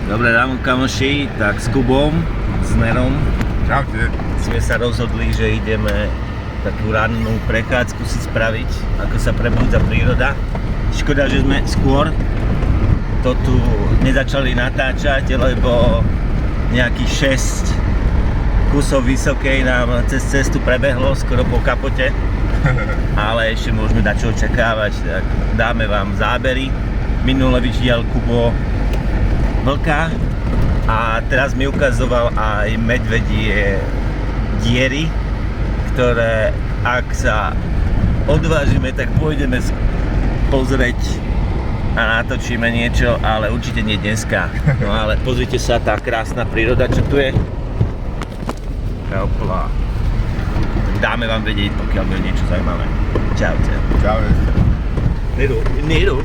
Dobre ráno kamoši, tak s Kubom, s Nerom Čaute. sme sa rozhodli, že ideme takú rannú prechádzku si spraviť, ako sa prebudza príroda. Škoda, že sme skôr to tu nezačali natáčať, lebo nejakých 6 kusov vysokej nám cez cestu prebehlo skoro po kapote. Ale ešte môžeme dať čo očakávať, tak dáme vám zábery. Minule vyšiel Kubo vlka a teraz mi ukazoval aj medvedie diery, ktoré ak sa odvážime, tak pôjdeme pozrieť a natočíme niečo, ale určite nie dneska. No ale pozrite sa, tá krásna príroda, čo tu je. Hopla. Dáme vám vedieť, pokiaľ bude niečo zaujímavé. Čaute. Čaute. Niru.